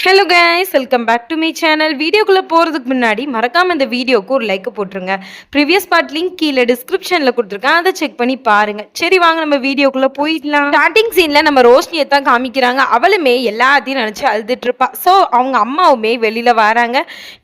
Hello guys, welcome back to my channel. வீடியோக்குள்ளே போகிறதுக்கு முன்னாடி மறக்காமல் இந்த வீடியோக்கு ஒரு லைக் போட்டுருங்க. ப்ரீவியஸ் பார்ட் லிங்க் கீழே டிஸ்கிரிப்ஷனில் கொடுத்துருக்கேன், அதை செக் பண்ணி பாருங்க. சரி வாங்க நம்ம வீடியோக்குள்ளே போயிடலாம். ஸ்டார்டிங் சீனில் நம்ம ரோஷினியை தான் காமிக்கிறாங்க. அவளுமே எல்லாத்தையும் நினச்சி அழுதுட்டு இருப்பா. ஸோ அவங்க அம்மாவுமே வெளியில் வராங்க.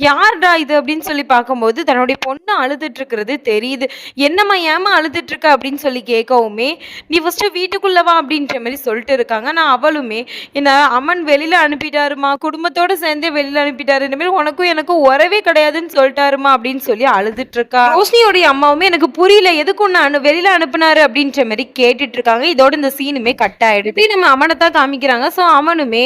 யார்டா இது அப்படின்னு சொல்லி பார்க்கும்போது தன்னுடைய பொண்ணு அழுதுட்டு இருக்கிறது தெரியுது. என்னம்மா ஏமா அழுதுட்டு இருக்க அப்படின்னு சொல்லி கேட்கவுமே, நீ ஃபஸ்ட்டு வீட்டுக்குள்ளே வா அப்படின்ற மாதிரி சொல்லிட்டு இருக்காங்க. நான் அவளுமே என்ன அம்மன் வெளியில் அனுப்பிட்டாருமா, குடும்பத்தோட சேர்ந்தே வெளியில அனுப்பிட்டாரு, இனிமேல் உனக்கும் எனக்கும் உறவே கிடையாதுன்னு சொல்லிட்டாருமா அப்படின்னு சொல்லி அழுதுட்டு இருக்கா. ரோஷினியோடைய அம்மாவுமே எனக்கு புரியல, எதுக்கு ஒன்னு வெளியில அனுப்புனாரு அப்படின்ற மாதிரி கேட்டுட்டு இருக்காங்க. இதோட இந்த சீனுமே கட் ஆயிடுது. நம்ம அவனைத்தான் காமிக்கிறாங்க. ஸோ அவனுமே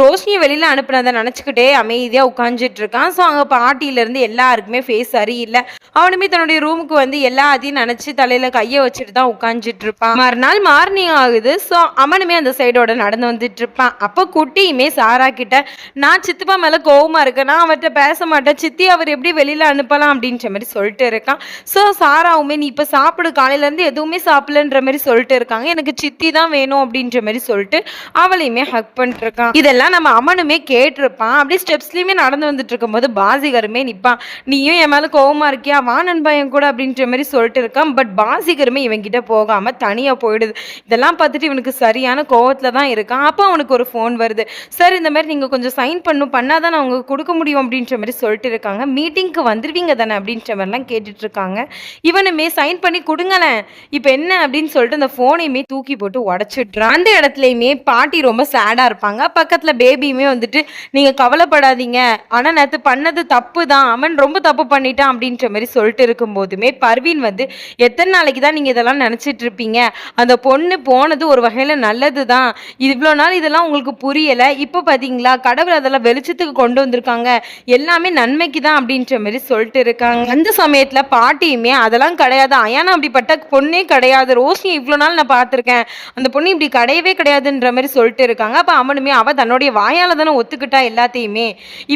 ரோஷினியை வெளியில அனுப்புனதை நினைச்சுக்கிட்டே அமைதியா உட்காந்துட்டு இருக்கான். ஸோ அங்க பாட்டியில இருந்து எல்லாருக்குமே ஃபேஸ் சரியில்லை. அவனுமே தன்னுடைய ரூமுக்கு வந்து எல்லாத்தையும் நினைச்சு தலையில கையை வச்சுட்டு தான் உட்காந்துட்டு இருப்பான். மறுநாள் மார்னிங் ஆகுது. ஸோ அவனுமே அந்த சைடோட நடந்து வந்துட்டு இருப்பான். அப்போ குட்டியுமே சாரா கிட்ட, நான் சித்தப்பா மேலே கோவமாக இருக்கேன், நான் அவர்கிட்ட பேச மாட்டேன், சித்தி அவர் எப்படி வெளியில் அனுப்பலாம் அப்படின்ற மாதிரி சொல்லிட்டு இருக்கான். ஸோ சாராவுமே நீ இப்போ சாப்பிடு, காலையிலேருந்து எதுவுமே சாப்பிடலன்ற மாதிரி சொல்லிட்டு இருக்காங்க. எனக்கு சித்தி தான் வேணும் அப்படின்ற மாதிரி சொல்லிட்டு அவளையுமே ஹக் பண்ணிட்டு இருக்கான். இதெல்லாம் நம்ம அம்மனுமே கேட்டிருப்பான். அப்படியே ஸ்டெப்ஸ்லையுமே நடந்து வந்துட்டு இருக்கும்போது பாசிகருமே நிற்பான். நீயும் என் மேலே கோவமாக இருக்கியா, வா நண்பா என் கூட அப்படின்ற மாதிரி சொல்லிட்டு இருக்கான். பட் பாசிகருமே இவங்கிட்ட போகாமல் தனியாக போயிடுது. இதெல்லாம் பார்த்துட்டு இவனுக்கு சரியான கோவத்தில் தான் இருக்கான். அப்போ அவனுக்கு ஒரு ஃபோன் வருது. சார் இந்த மாதிரி நீங்கள் கொஞ்சம் சைன் பண்ணாதான் நான் உங்களுக்கு கொடுக்க முடியும் அப்படின்ற மாதிரி சொல்லிட்டு இருக்காங்க. மீட்டிங்க்கு வந்துடுவீங்க தானே அப்படின்ற மாதிரிலாம் கேட்டுட்டு இருக்காங்க. இவனுமே சைன் பண்ணி கொடுங்களேன், இப்போ என்ன அப்படின்னு சொல்லிட்டு அந்த ஃபோனையுமே தூக்கி போட்டு உடச்சிட்றான். அந்த இடத்துலையுமே பாட்டி ரொம்ப சேடாக இருப்பாங்க. பக்கத்தில் பேபியுமே வந்துட்டு நீங்கள் கவலைப்படாதீங்க, ஆனால் நேற்று பண்ணது தப்பு தான், அவன் ரொம்ப தப்பு பண்ணிட்டான் அப்படின்ற மாதிரி சொல்லிட்டு இருக்கும்போதுமே பர்வீன் வந்து எத்தனை நாளைக்கு தான் நீங்கள் இதெல்லாம் நினச்சிட்டு இருப்பீங்க, அந்த பொண்ணு போனது ஒரு வகையில் நல்லது தான், இவ்வளோ நாள் இதெல்லாம் உங்களுக்கு புரியலை, இப்போ பார்த்தீங்களா கடவுள் அதெல்லாம் வெளிச்சத்துக்கு கொண்டு வந்திருக்காங்க, எல்லாமே நன்மைக்கு தான் அப்படின்ற மாதிரி சொல்லிட்டு இருக்காங்க. அந்த சமயத்துல பாட்டியுமே அதெல்லாம் கிடையாது, அயானா அப்படிப்பட்ட பொண்ணே கிடையாது, ரோஷினி இவ்வளோ நாள் நான் பார்த்துருக்கேன், அந்த பொண்ணு இப்படி கிடையவே கிடையாதுன்ற மாதிரி சொல்லிட்டு இருக்காங்க. அப்போ அவனுமே அவ தன்னுடைய வாயால் தானே ஒத்துக்கிட்டா எல்லாத்தையுமே,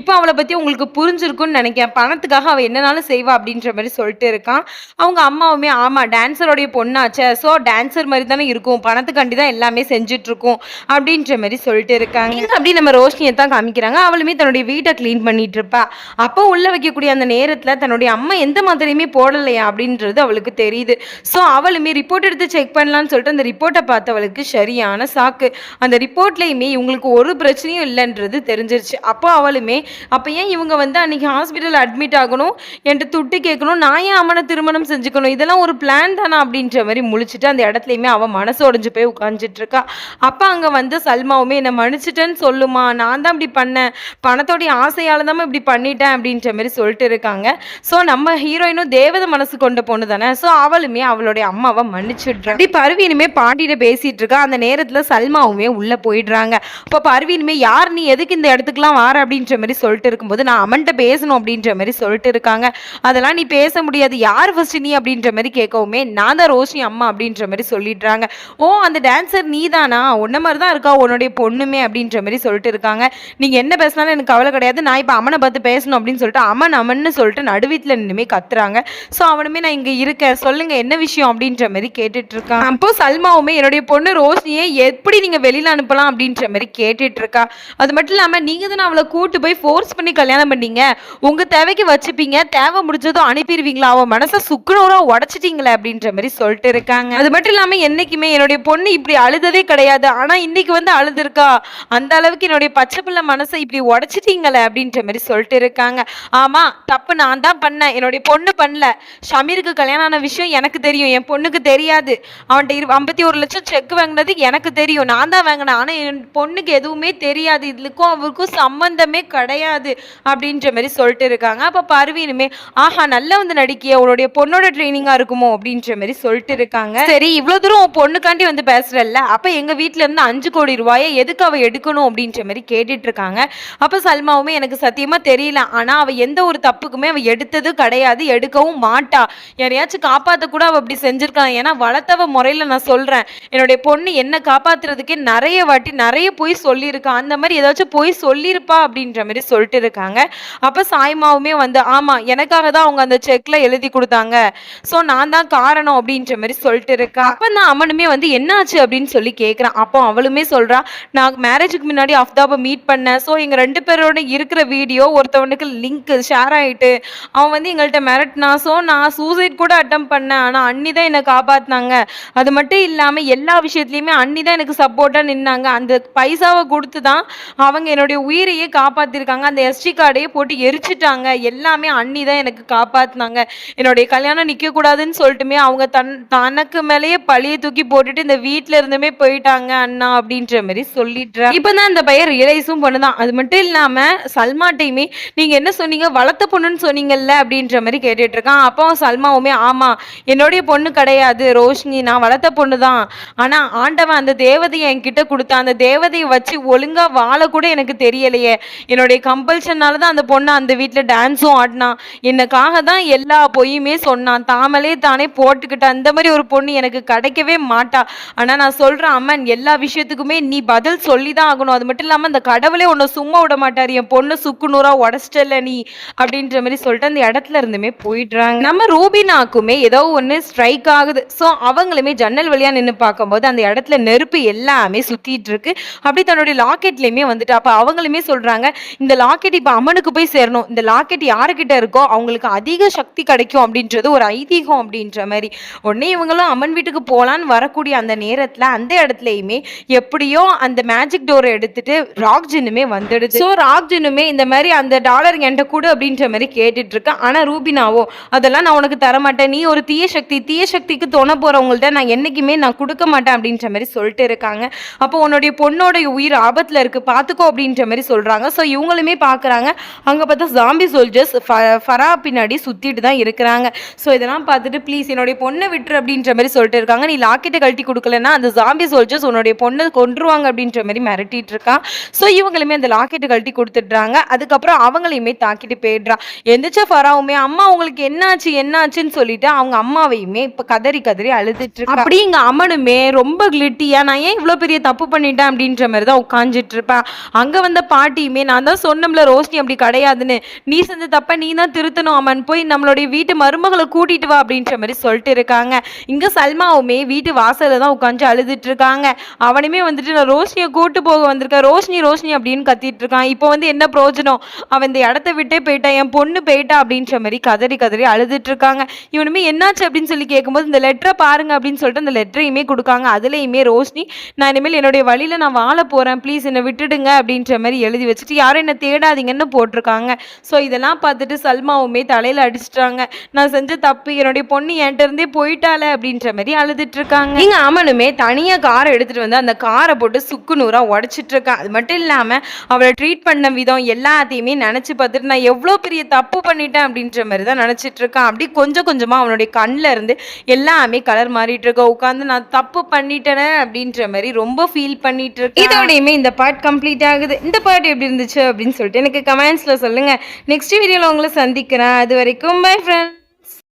இப்போ அவளை பற்றி உங்களுக்கு புரிஞ்சிருக்குன்னு நினைக்கிறேன், பணத்துக்காக அவள் என்னனாலும் செய்வா அப்படின்ற மாதிரி சொல்லிட்டு இருக்கான். அவங்க அம்மாவுமே ஆமாம் டான்ஸரோடைய பொண்ணாச்சே, ஸோ டான்ஸர் மாதிரி தானே இருக்கும், பணத்துக்காண்டி தான் எல்லாமே செஞ்சுட்டு இருக்கோம் அப்படின்ற மாதிரி சொல்லிட்டு இருக்காங்க. அப்படி நம்ம ரோஷினியை தான் காமிக்கிறாங்க. அவளுமே தன்னுடைய வீட்டை க்ளீன் பண்ணிட்டு இருப்பா. அப்போ உள்ள வைக்கக்கூடிய அந்த நேரத்தில் தன்னுடைய அம்மா எந்த மாதிரியுமே போடலையா அப்படின்றது அவளுக்கு தெரியுது. ஸோ அவளுமே ரிப்போர்ட் எடுத்து செக் பண்ணலான்னு சொல்லிட்டு அந்த ரிப்போர்ட்டை பார்த்தவளுக்கு சரியான சாக்கு. அந்த ரிப்போர்ட்லேயுமே இவங்களுக்கு ஒரு பிரச்சனையும் இல்லைன்றது தெரிஞ்சிருச்சு. அப்போ அவளுமே அப்போ ஏன் இவங்க வந்து அன்னைக்கு ஹாஸ்பிட்டல் அட்மிட் ஆகணும், என்கிட்ட துட்டு கேட்கணும், நான் ஏன் அவனை திருமணம் செஞ்சுக்கணும், இதெல்லாம் ஒரு பிளான் தானே அப்படின்ற மாதிரி முழிச்சிட்டு அந்த இடத்துலையுமே அவன் மனசு உடைஞ்சு போய் உட்காந்துட்டு இருக்கா. அப்போ அங்கே வந்து சல்மாவுமே என்னை மன்னிச்சிட்டேன்னு சொல்லுமா, நான் தான் இப்படி பண்ணேன், பணத்தோடைய ஆசையால் தான் இப்படி பண்ணிட்டேன் அப்படின்ற மாதிரி சொல்லிட்டு இருக்காங்க. ஸோ நம்ம ஹீரோயினும் தேவதை மனசு கொண்ட பொண்ணு தானே, ஸோ அவளுமே அவளுடைய அம்மாவை மன்னிச்சுடுறான். அப்படி பர்வீனுமே பாட்டிகிட்ட பேசிட்டு இருக்கா. அந்த நேரத்தில் சல்மாவுமே உள்ளே போயிடுறாங்க. இப்போ பர்வீனுமே யார் நீ எதுக்கு இந்த இடத்துக்குலாம் வார அப்படின்ற மாதிரி சொல்லிட்டு இருக்கும்போது நான் அம்மன்ட்ட பேசணும் அப்படின்ற மாதிரி சொல்லிட்டு இருக்காங்க. அதெல்லாம் நீ பேச முடியாது, யார் ஃபர்ஸ்ட் நீ அப்படின்ற மாதிரி கேட்கவுமே நான் தான் ரோஷினி அம்மா அப்படின்ற மாதிரி சொல்லிடுறாங்க. ஓ அந்த டான்ஸர் நீ தானா, உன்ன மாதிரி தான் இருக்கா உன்னுடைய பொண்ணுமே அப்படின்ற மாதிரி சொல்லிட்டு இருக்காங்க. நீங்க என்ன பேசினாலும் எனக்கு கவலை கிடையாது, நான் இப்போ அம்மனை பார்த்து பேசணும் அப்படின்னு சொல்லிட்டு அம்மன்னு சொல்லிட்டு நடுவீட்டில் நின்றுமே கத்துறாங்க. ஸோ அவனுமே நான் இங்கே இருக்கேன், சொல்லுங்க என்ன விஷயம் அப்படின்ற மாதிரி கேட்டுட்டு இருக்கான். அப்போ சல்மாவுமே என்னுடைய பொண்ணு ரோஷினியை எப்படி நீங்க வெளியில அனுப்பலாம் அப்படின்ற மாதிரி கேட்டுட்டு இருக்கா. அது மட்டும் இல்லாமல் நீங்க தான் அவளை கூட்டு போய் ஃபோர்ஸ் பண்ணி கல்யாணம் பண்ணீங்க, உங்க தேவைக்கு வச்சுப்பீங்க, தேவை முடிஞ்சதும் அனுப்பிடுவீங்களா, அவன் மனசை சுக்குனூரா உடச்சிட்டீங்களே அப்படின்ற மாதிரி சொல்லிட்டு இருக்காங்க. அது மட்டும் இல்லாமல் என்னைக்குமே என்னுடைய பொண்ணு இப்படி அழுததே கிடையாது, ஆனா இன்னைக்கு வந்து அழுதுருக்கா, அந்த அளவுக்கு என்னுடைய பச்சை பிள்ளை மனசை இப்படி உடச்சிட்டீங்களே அப்படின்ற மாதிரி சொல்லிட்டு இருக்காங்க. ஆமா தப்பு நான் தான் பண்ணேன், என்னுடைய பொண்ணு பண்ணல, ஷமீருக்கு கல்யாணம் ஆன விஷயம் எனக்கு தெரியும், என் பொண்ணுக்கு தெரியாது, அவன்கிட்ட 51 லட்சம் செக் வாங்கினது எனக்கு தெரியும், நான் தான் வாங்கினேன், ஆனால் என் பொண்ணுக்கு எதுவுமே தெரியாது, இதுக்கும் அவருக்கும் சம்பந்தமே கிடையாது அப்படின்ற மாதிரி சொல்லிட்டு இருக்காங்க. அப்போ பர்வீனுமே ஆஹா நல்லா வந்து நடிக்கிய, உன்னுடைய பொண்ணோட ட்ரைனிங்காக இருக்குமோ அப்படின்ற மாதிரி சொல்லிட்டு இருக்காங்க. சரி இவ்வளோ தூரம் உன் பொண்ணுக்காண்டி வந்து பேசுறல்ல, அப்போ எங்கள் வீட்டில இருந்து 5 கோடி ரூபாயை எதுக்கு அவள் எடுக்கணும் அப்படின்ற மாதிரி கேட்டுட்டு இருக்காங்க. அப்போ சல்மாவுமே எனக்கு சத்தியமாக தெரியல, ஆனால் அவள் எந்த ஒரு தப்புக்குமே அவள் எடுத்தது கிடையாது, எடுக்கவும் மாட்டா, யாரையாச்சும் காப்பாற்ற கூட அவள் அப்படி செஞ்சுருக்காங்க, ஏன்னா வளர்த்தவ முறையில் நான் சொல்கிறேன், என்னுடைய பொண்ணு என்ன காப்பாற்றுறதுக்கே நிறைய வாட்டி நிறைய போய் சொல்லியிருக்கா, அந்த மாதிரி ஏதாச்சும் போய் சொல்லியிருப்பா அப்படின்ற மாதிரி சொல்லிட்டு இருக்காங்க. அப்போ சாய்மாவுமே வந்து ஆமாம் எனக்காக தான் அவங்க அந்த செக்கில் எழுதி கொடுத்தாங்க, ஸோ நான் தான் காரணம் அப்படின்ற மாதிரி சொல்லிட்டு இருக்கா. அப்போ தான் அம்மனுமே வந்து என்னாச்சு அப்படின்னு சொல்லி கேட்குறான். அப்போ அவளுமே சொல்கிறா, நான் மேரேஜுக்கு முன்னாடி அஃப்தாபை மீட் பண்ண பண்ணேன். ஸோ எங்க 2 பேரோட இருக்கிற வீடியோ ஒருத்தவனுக்கு லிங்க் ஷேர் ஆயிட்டு, அவன் வந்து எங்கள்ட்ட மிரட்டினான். ஸோ நான் சூசைட் கூட அட்டெம்ப்ட் பண்ணேன். ஆனா அண்ணி தான் என்ன காப்பாத்துனாங்க. அது மட்டும் இல்லாம எல்லா விஷயத்துலயுமே அண்ணி தான் எனக்கு சப்போர்ட்டா நின்னாங்க. அந்த பைசாவ குடுத்து தான் அவங்க என்னுடைய உயிரையே காப்பாத்திருக்காங்க. அந்த எஸ்டி கார்டையே போட்டு எரிச்சுட்டாங்க. எல்லாமே அண்ணி தான் எனக்கு காப்பாத்துனாங்க. என்னுடைய கல்யாணம் நிக்கக்கூடாதுன்னு சொல்லிட்டுமே அவங்க தனக்கு மேலேயே பழிய தூக்கி போட்டுட்டு இந்த வீட்ல இருந்துமே போயிட்டாங்க அண்ணா அப்படின்ற மாதிரி சொல்லிடுறேன். இப்பதான் அந்த பையன் ரியலைஸும் பண்ணுதான். அது மட்டும் இல்லாம சல்மாட்டையுமே நீங்க என்ன சொன்னீங்க, வளர்த்த பொண்ணுன்னு சொன்னீங்கல்ல அப்படின்ற மாதிரி கேட்டுட்டு இருக்கான். அப்போ சல்மாவுமே ஆமா என்னுடைய பொண்ணு கிடையாது ரோஷினி, நான் வளர்த்த பொண்ணு தான். ஆனா ஆண்டவன் அந்த தேவதையை என்கிட்ட கொடுத்தான். அந்த தேவதையை வச்சு ஒழுங்கா வாழ கூட எனக்கு தெரியலையே. என்னுடைய கம்பல்ஷனால தான் அந்த பொண்ணு அந்த வீட்டில் டான்ஸும் ஆடினான். எனக்காக தான் எல்லா பொய்யுமே சொன்னான். தாமலே தானே போட்டுக்கிட்ட அந்த மாதிரி ஒரு பொண்ணு எனக்கு கிடைக்கவே மாட்டா. ஆனா நான் சொல்றேன் அம்மன், எல்லா விஷயத்துக்குமே நீ பதில் சொல்லி தான் ஆகணும். அது மட்டும் இல்லாம அந்த கடவுளே உன்னை சும்மா விட மாட்டார். என் பொண்ணு சுக்குநூறா உடச்சிட்டல நீ அப்படின்ற மாதிரி சொல்லிட்டு அந்த இடத்துல இருந்துமே போயிடுறாங்க. நம்ம ரூபினாக்குமே ஏதோ ஒன்று ஸ்ட்ரைக் ஆகுது. ஸோ அவங்களுமே ஜன்னல் வழியா நின்று பார்க்கும்போது அந்த இடத்துல நெருப்பு எல்லாமே சுத்திட்டு இருக்கு. அப்படி தன்னுடைய லாக்கெட்லயுமே வந்துட்டு அப்ப அவங்களுமே சொல்றாங்க, இந்த லாக்கெட் இப்ப அம்மனுக்கு போய் சேரணும். இந்த லாக்கெட் யாருக்கிட்ட இருக்கோ அவங்களுக்கு அதிக சக்தி கிடைக்கும் அப்படின்றது ஒரு ஐதீகம் அப்படின்ற மாதிரி. உடனே இவங்களும் அம்மன் வீட்டுக்கு போலான்னு வரக்கூடிய அந்த நேரத்துல அந்த இடத்துலயுமே எப்படியோ அந்த மேஜிக் டோரை எடுத்துட்டு ராக்ஜினுமே வந்துடுது. ஸோ ராக்ஜினுமே இந்த மாதிரி அந்த டாலர் என்கிட்ட கொடு அப்படின்ற மாதிரி கேட்டுட்டு இருக்கா. ஆனா ரூபினாவோ அதெல்லாம் நான் உனக்கு தரமாட்டேன், நீ ஒரு தீய சக்திக்கு தோண போறவங்கள்ட்ட நான் என்னைக்குமே நான் கொடுக்க மாட்டேன் அப்படின்ற மாதிரி சொல்லிட்டு இருக்காங்க. அப்போ உன்னுடைய பொண்ணோட உயிர் ஆபத்துல இருக்கு பாத்துக்கோ அப்படின்ற மாதிரி சொல்றாங்க. ஸோ இவங்களுமே பாக்குறாங்க. அங்க பார்த்தா ஜாம்பி சோல்ஜர்ஸ் ஃபரா பின்னாடி சுத்திட்டு தான் இருக்கிறாங்க. ஸோ இதெல்லாம் பார்த்துட்டு ப்ளீஸ் என்னுடைய பொண்ணை விட்டுரு அப்படின்ற மாதிரி சொல்லிட்டு இருக்காங்க. நீ லாக்கெட்டை கழட்டி கொடுக்கலன்னா அந்த ஜாம்பி சோல்ஜர்ஸ் உன்னுடைய பொண்ணை கொன்றுவாங்க அப்படின்ற மாதிரி மிரட்டிட்டு இருக்கான். ஸோ இவங்களுமே அந்த லாக்கெட்டை கழட்டி கொடுத்துடுறாங்க. அதுக்கப்புறம் அவங்களையுமே தாக்கிட்டு போயிடுறான். எந்திரிச்ச ஃபராவுமே அம்மா உங்களுக்கு என்னாச்சுன்னு சொல்லிட்டு அவங்க அம்மாவையுமே இப்ப கதறி அழுதுட்டு இருக்கா. அப்படி இங்க அம்மனுமே ரொம்ப கிளிட்டியா நான் ஏன் இவ்வளவு பெரிய தப்பு பண்ணிட்டேன் அப்படின்ற மாதிரி தான் உட்காந்துட்டு இருப்பேன். அங்க வந்த பாட்டியுமே நான் தான் சொன்னோம்ல ரோஷினி அப்படி கிடையாதுன்னு, நீ செஞ்ச தப்ப நீ தான் திருத்தணும் அம்மன், போய் நம்மளுடைய வீட்டு மருமகளை கூட்டிட்டு வா அப்படின்ற மாதிரி சொல்லிட்டு இருக்காங்க. இங்க சல்மாவுமே வீட்டு வாசல்ல தான் உட்காந்து அழுதுட்டு இருக்காங்க. அவனுமே வந்துட்டு நான் ரோஷினியை கூட்டு போக வந்திருக்கேன், ரோஷினி அப்படின்னு கத்திட்டு இருக்கான். இப்போ வந்து என்ன பிரயோஜனம், அவன் இந்த இடத்த விட்டே போயிட்டான், என் பொண்ணு போயிட்டா அப்படின்ற மாதிரி கதறி அழுதுட்டு இருக்காங்க. இவனுமே என்னாச்சு அப்படின்னு சொல்லி கேட்கும்போது இந்த லெட்டரை பாருங்க அப்படின்னு சொல்லிட்டு அந்த லெட்டரையுமே கொடுக்காங்க. அதுலயுமே ரோஷினி நான் இனிமேல் என்னுடைய வழியில நான் வாழ போறேன், ப்ளீஸ் என்னை விட்டுடுங்க அப்படின்ற மாதிரி எழுதி வச்சுட்டு யாரும் என்ன தேடாதீங்கன்னு போட்டிருக்காங்க. ஸோ இதெல்லாம் பார்த்துட்டு சல்மாவுமே தலையில அடிச்சிட்டாங்க. நான் செஞ்ச தப்பு, என்னுடைய பொண்ணு என்கிட்ட இருந்தே போயிட்டால அப்படின்ற மாதிரி அழுதுட்டு இருக்காங்க. இங்க அமனுமே தனியா காரை எடுத்துட்டு வந்து அந்த காரை போட்டு சுக்குநூறா உடைச்சிட்டு இருக்கான். அது மட்டும் இல்லாம அவளை ட்ரீட் பண்ண விதம் எல்லாத்தையுமே நினைச்சு பார்த்துட்டு நான் எவ்வளோ பெரிய தப்பு பண்ணிட்டேன் அப்படின்ற மாதிரி தான் நினைச்சிட்டு இருக்கான். அப்படி கொஞ்சமா அவனுடைய கண்ணில் இருந்து எல்லாமே கலர் மாறிட்டு இருக்க. உட்காந்து நான் தப்பு பண்ணிட்டேனே அப்படின்ற மாதிரி ரொம்ப ஃபீல் பண்ணிட்டு இருக்கேன். இதோடையுமே இந்த பார்ட் கம்ப்ளீட் ஆகுது. இந்த பார்ட் எப்படி இருந்துச்சு அப்படின்னு சொல்லிட்டு எனக்கு கமெண்ட்ஸ்ல சொல்லுங்க. நெக்ஸ்ட் வீடியோல உங்களை சந்திக்கிறேன். அது வரைக்கும் பை ஃப்ரெண்ட்.